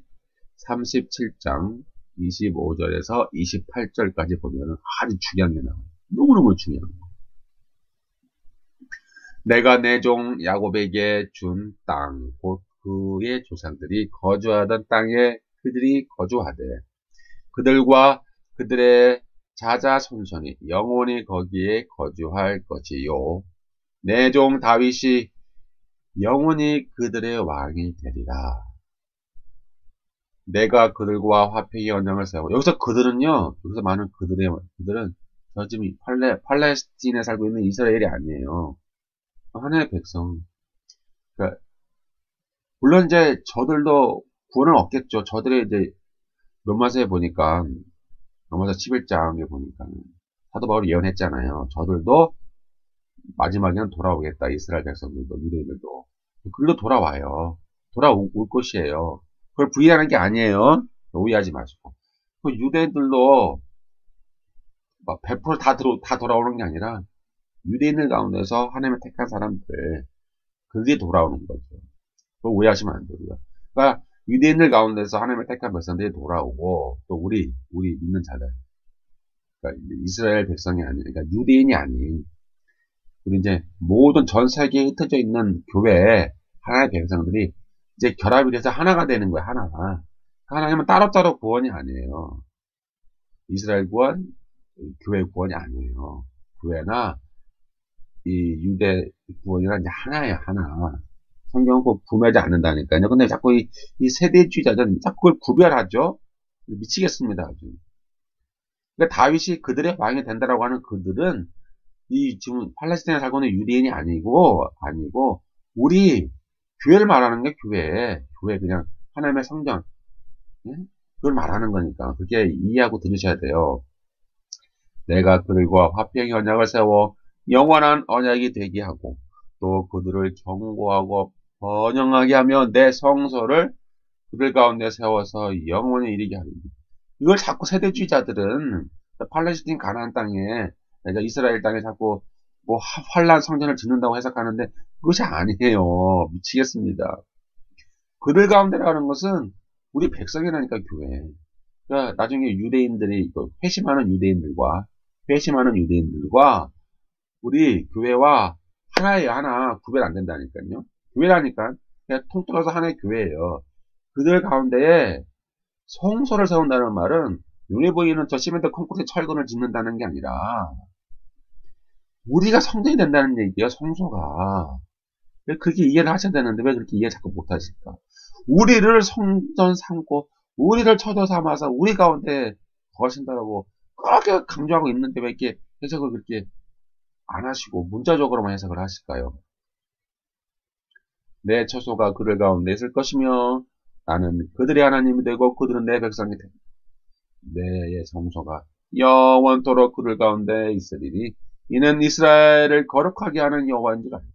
37장 25절에서 28절까지 보면 아주 중요한 게 나와요. 너무너무 중요한 거. 내가 내 종 야곱에게 준 땅, 곧 그의 조상들이 거주하던 땅에 그들이 거주하되 그들과 그들의 자자손손이 영원히 거기에 거주할 것이요. 내 종 다윗이 영원히 그들의 왕이 되리라. 내가 그들과 화평의 언약을 세우고 여기서 그들은요. 여기서 많은 그들은 저 지금 팔레스틴에 살고 있는 이스라엘이 아니에요. 하나의 백성. 그러니까 물론 이제 저들도 구원을 얻겠죠. 저들의 이제 로마서에 보니까 로마서 11장에 보니까 사도 바울이 예언했잖아요. 저들도 마지막에는 돌아오겠다. 이스라엘 백성들도 유대인들도 그들도 돌아와요. 돌아올 것이에요. 그걸 부인하는 게 아니에요. 오해하지 마시고. 그 유대인들도 막 100% 다 돌아오는 게 아니라 유대인들 가운데서 하나님의 택한 사람들 그게 돌아오는 거죠. 그거 오해하시면 안 되고요. 그러니까 유대인들 가운데서 하나님의 택한 백성들이 돌아오고 또 우리 믿는 자들 그러니까 이스라엘 백성이 아닌 그러니까 유대인이 아닌 우리 이제 모든 전 세계에 흩어져 있는 교회 하나의 백성들이 이제 결합이 돼서 하나가 되는 거예요. 하나가. 하나님은 따로따로 구원이 아니에요. 이스라엘 구원, 교회 구원이 아니에요. 교회나 이 유대 구원이란 이제 하나예요. 하나. 성경은 꼭 구매하지 않는다니까요. 근데 자꾸 이 세대주의자들은 자꾸 그걸 구별하죠. 미치겠습니다. 아주. 그러니까 다윗이 그들의 왕이 된다라고 하는 그들은 이 지금 팔레스타인에 살고 있는 유대인이 아니고 우리 교회를 말하는 게 교회 그냥 하나님의 성전 그걸 말하는 거니까 그렇게 이해하고 들으셔야 돼요. 내가 그들과 화평의 언약을 세워 영원한 언약이 되게 하고 또 그들을 경고하고 번영하게 하며 내 성소를 그들 가운데 세워서 영원히 이르게 하리니 이걸 자꾸 세대주의자들은 팔레스타인 가나안 땅에 이스라엘 땅에 자꾸 뭐 환란 성전을 짓는다고 해석하는데 그것이 아니에요. 미치겠습니다. 그들 가운데라는 것은 우리 백성이라니까 교회. 그러니까 나중에 유대인들이 회심하는 유대인들과 우리 교회와 하나예요. 하나 구별 안 된다니까요. 교회라니까 그냥 통틀어서 하나의 교회예요. 그들 가운데에 성소를 세운다는 말은 눈에 보이는 저 시멘트 콘크리트 철근을 짓는다는 게 아니라 우리가 성전이 된다는 얘기예요. 성소가. 그렇게 이해를 하셔야 되는데 왜 그렇게 이해 자꾸 못하실까? 우리를 성전 삼고 우리를 처소 삼아서 우리 가운데 거하신다라고 그렇게 강조하고 있는데 왜 이렇게 해석을 그렇게 안 하시고 문자적으로만 해석을 하실까요? 내 처소가 그들 가운데 있을 것이며 나는 그들의 하나님이 되고 그들은 내 백성이 되고 내 성소가 영원토록 그들 가운데 있으리니 이는 이스라엘을 거룩하게 하는 여호와인 줄 알고.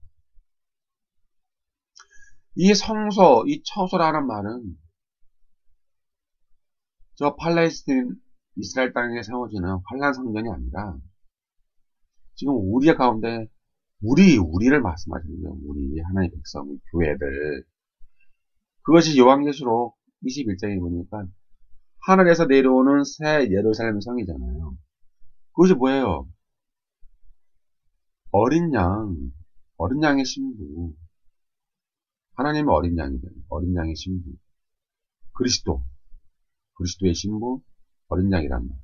이 성소, 이 처소라는 말은 저 팔레스틴 이스라엘 땅에 세워지는 환란 성전이 아니라 지금 우리 가운데 우리를 말씀하시는 거예요. 우리 하나님의 백성, 교회들. 그것이 요한계시록 21장에 보니까 하늘에서 내려오는 새 예루살렘 성이잖아요. 그것이 뭐예요? 어린 양의 신부. 하나님의 어린 양이잖아요. 어린 양의 신부. 그리스도의 신부, 어린 양이란 말.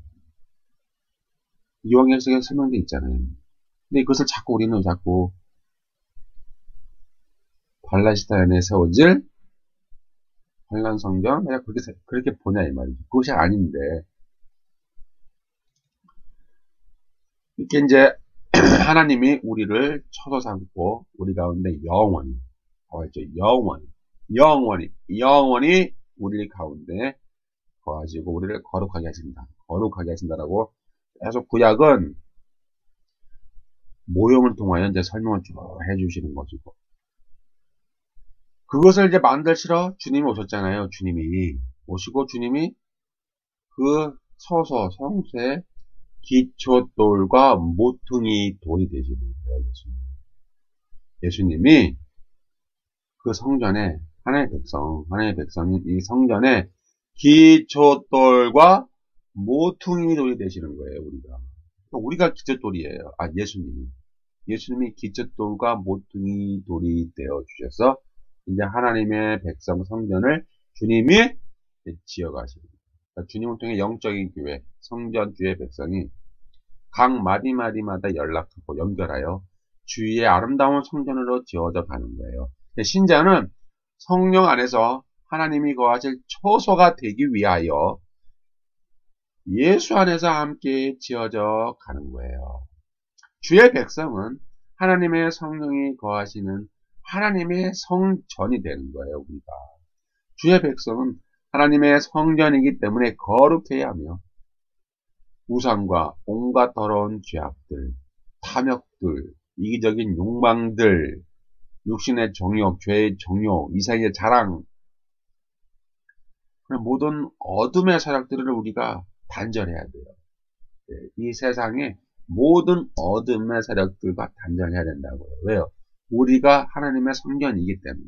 요한계시록에 설명되어 있잖아요. 근데 그것을 우리는 자꾸 팔레스타인에 세워질 환란 성전, 그냥 그렇게 보냐 이 말이죠. 그것이 아닌데, 이렇게 이제 하나님이 우리를 쳐서 삼고 우리 가운데 영원히 우리 가운데 거하시고 우리를 거룩하게 하신다라고 계속 구약은 모형을 통하여 이제 설명을 쭉 해주시는 것이고, 그것을 이제 만들시러 주님이 오셨잖아요. 주님이 오시고 주님이 그 성소의 기초돌과 모퉁이 돌이 되시는 거예요. 예수님이 그 성전에 하나님의 백성인 이 성전에 기초돌과 모퉁이 돌이 되시는 거예요. 우리가 기초돌이에요. 예수님이 기초돌과 모퉁이 돌이 되어 주셔서 이제 하나님의 백성 성전을 주님이 지어가시는 거예요. 그러니까 주님을 통해 영적인 교회, 성전주의 백성이 각 마디마디마다 연락하고 연결하여 주위의 아름다운 성전으로 지어져 가는 거예요. 신자는 성령 안에서 하나님이 거하실 처소가 되기 위하여 예수 안에서 함께 지어져 가는 거예요. 주의 백성은 하나님의 성령이 거하시는 하나님의 성전이 되는 거예요. 우리가 주의 백성은 하나님의 성전이기 때문에 거룩해야 하며 우상과 온갖 더러운 죄악들, 탐욕들, 이기적인 욕망들, 육신의 정욕, 죄의 정욕, 이생의 자랑, 모든 어둠의 세력들을 우리가 단절해야 돼요. 이 세상에 모든 어둠의 세력들과 단절해야 된다고요. 왜요? 우리가 하나님의 성전이기 때문에.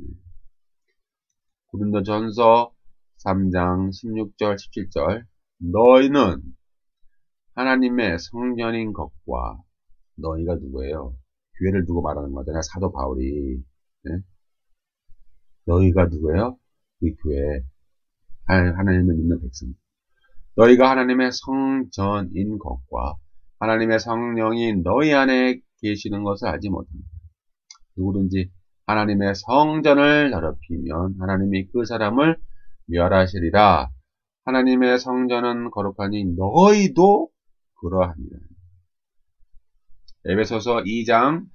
고린도전서 3장 16절 17절 너희는 하나님의 성전인 것과, 너희가 누구예요? 교회를 두고 말하는 거잖아요. 사도 바울이. 네? 너희가 누구예요? 그 교회, 하나님을 믿는 백성. 너희가 하나님의 성전인 것과 하나님의 성령이 너희 안에 계시는 것을 알지 못합니다. 누구든지 하나님의 성전을 더럽히면 하나님이 그 사람을 멸하시리라. 하나님의 성전은 거룩하니 너희도 그러합니다. 에베소서 2장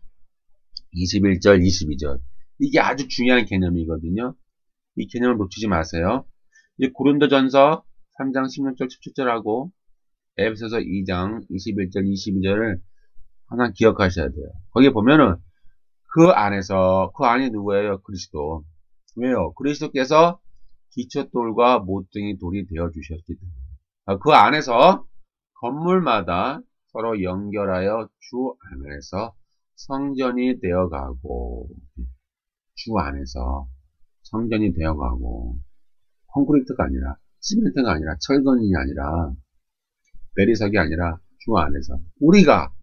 21절 22절 이게 아주 중요한 개념이거든요. 이 개념을 놓치지 마세요. 이 고린도전서 3장 16절 17절하고 에베소서 2장 21절 22절을 항상 기억하셔야 돼요. 거기 보면은 그 안에 누구예요? 그리스도. 왜요? 그리스도께서 기초돌과 모퉁이 돌이 되어 주셨기 때문에 그 안에서 건물마다 서로 연결하여 주 안에서 성전이 되어가고, 주 안에서 성전이 되어가고, 콘크리트가 아니라, 시멘트가 아니라, 철근이 아니라, 내리석이 아니라 주 안에서 우리가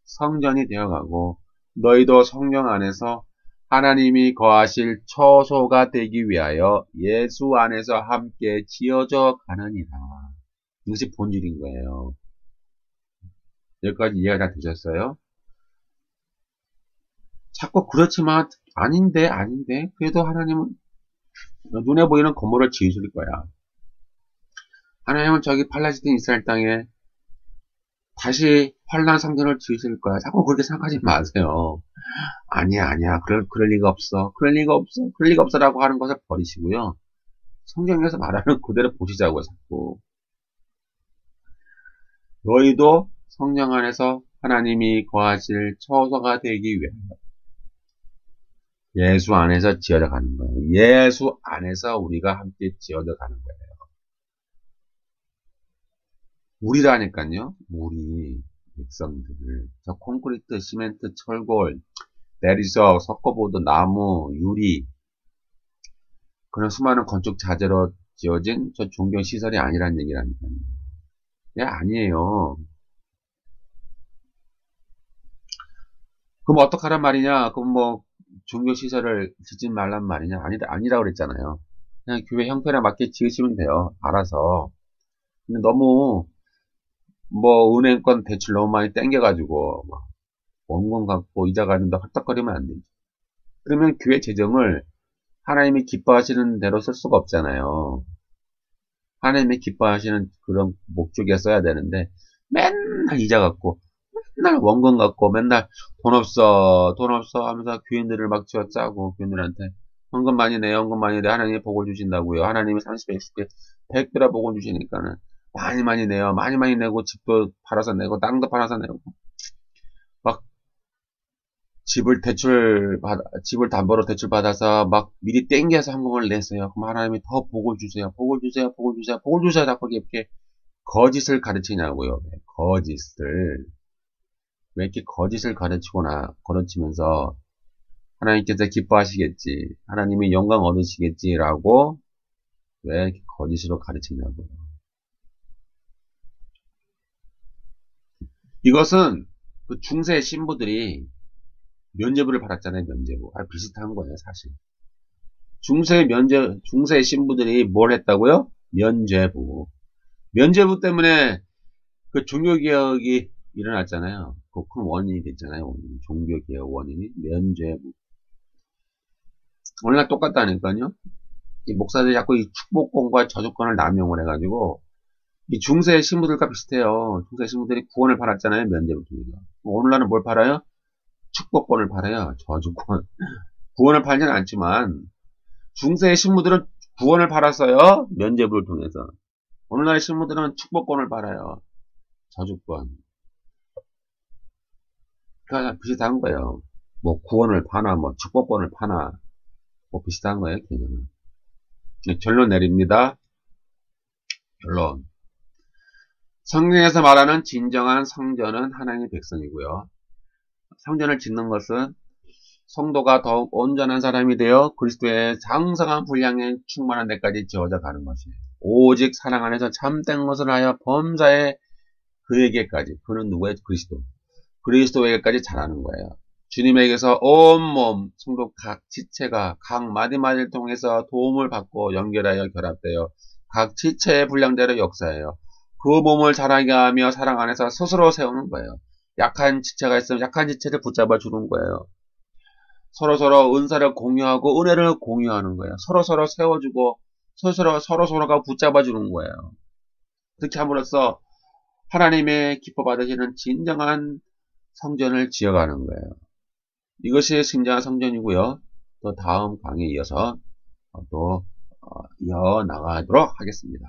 성전이 되어가고, 너희도 성령 안에서 하나님이 거하실 처소가 되기 위하여 예수 안에서 함께 지어져 가느니라. 이것이 본질인 거예요. 여기까지 이해가 다 되셨어요? 자꾸 그렇지만 아닌데 그래도 하나님은 눈에 보이는 건물을 지으실 거야. 하나님은 저기 팔레스틴 이스라엘 땅에 다시 환란 성전을 지으실 거야. 자꾸 그렇게 생각하지 마세요. 아니야. 그럴 리가 없어. 그럴 리가 없어라고 하는 것을 버리시고요. 성경에서 말하는 그대로 보시자고 자꾸. 너희도 성령 안에서 하나님이 거하실 처소가 되기 위해 예수 안에서 지어져 가는 거예요. 예수 안에서 우리가 함께 지어져 가는 거예요. 우리라니까요. 우리 백성들. 저 콘크리트, 시멘트, 철골, 내리석, 석고보드, 나무, 유리 그런 수많은 건축 자재로 지어진 저 종교 시설이 아니란 얘기라니까요. 예, 아니에요. 그럼 어떡하란 말이냐? 그럼 뭐 종교 시설을 짓지 말란 말이냐? 아니라 그랬잖아요. 그냥 교회 형편에 맞게 지으시면 돼요. 알아서. 근데 너무 뭐 은행권 대출 너무 많이 땡겨가지고 막 원금 갖고 이자 가는데 헐떡거리면 안 되죠. 그러면 교회 재정을 하나님이 기뻐하시는 대로 쓸 수가 없잖아요. 하나님이 기뻐하시는 그런 목적에 써야 되는데 맨날 이자 갖고 맨날 원금 갖고 맨날 돈 없어 돈 없어 하면서 교인들을 막 쥐어짜고 교인들한테 헌금 많이 내 헌금 많이 내 하나님이 복을 주신다고요. 하나님이 30배 60배 100배라 복을 주시니까는 많이 내요. 많이 내고 집도 팔아서 내고 땅도 팔아서 내고 막 집을 담보로 대출 받아서 막 미리 땡겨서 헌금을 냈어요. 그럼 하나님이 더 복을 주세요. 복을 주세요. 복을 주세요. 복을 주세요. 자꾸 이렇게 거짓을 가르치냐고요. 거짓을. 왜 이렇게 거짓을 가르치면서 하나님께서 기뻐하시겠지. 하나님이 영광 얻으시겠지라고 왜 이렇게 거짓으로 가르치냐고요. 이것은 그 중세 신부들이 면죄부를 받았잖아요. 면죄부. 비슷한 거예요. 사실. 중세 신부들이 뭘 했다고요? 면죄부. 면죄부 때문에 그 종교개혁이 일어났잖아요. 그 큰 원인이 됐잖아요. 종교개혁 원인이 면죄부. 오늘날 똑같다니까요. 이 목사들이 자꾸 이 축복권과 저주권을 남용을 해가지고 이 중세 신부들과 비슷해요. 중세 신부들이 구원을 팔았잖아요. 면죄부 통해서. 오늘날은 뭘 팔아요? 축복권을 팔아요. 저주권. 구원을 팔지는 않지만 중세의 신부들은 구원을 팔았어요. 면죄부를 통해서. 오늘날의 신부들은 축복권을 팔아요. 저주권. 그러니까 비슷한 거예요. 뭐 구원을 파나 뭐 축복권을 파나 뭐 비슷한 거예요. 개념은. 결론 내립니다. 결론. 성경에서 말하는 진정한 성전은 하나님의 백성이고요. 성전을 짓는 것은 성도가 더욱 온전한 사람이 되어 그리스도의 장성한 분량에 충만한 데까지 지어져 가는 것이에요. 오직 사랑 안에서 참된 것을 하여 범사에 그에게까지, 그는 누구예요? 그리스도에게까지 자라는 거예요. 주님에게서 온몸, 성도 각 지체가 각 마디마디를 통해서 도움을 받고 연결하여 결합되어 각 지체의 분량대로 역사해요. 그 몸을 자라게 하며 사랑 안에서 스스로 세우는 거예요. 약한 지체가 있으면 약한 지체를 붙잡아 주는 거예요. 서로서로 은사를 공유하고 은혜를 공유하는 거예요. 서로서로 세워주고 서로서로가 붙잡아 주는 거예요. 그렇게 함으로써 하나님의 기뻐 받으시는 진정한 성전을 지어가는 거예요. 이것이 진정한 성전이고요. 또 다음 강의에 이어서 또 이어나가도록 하겠습니다.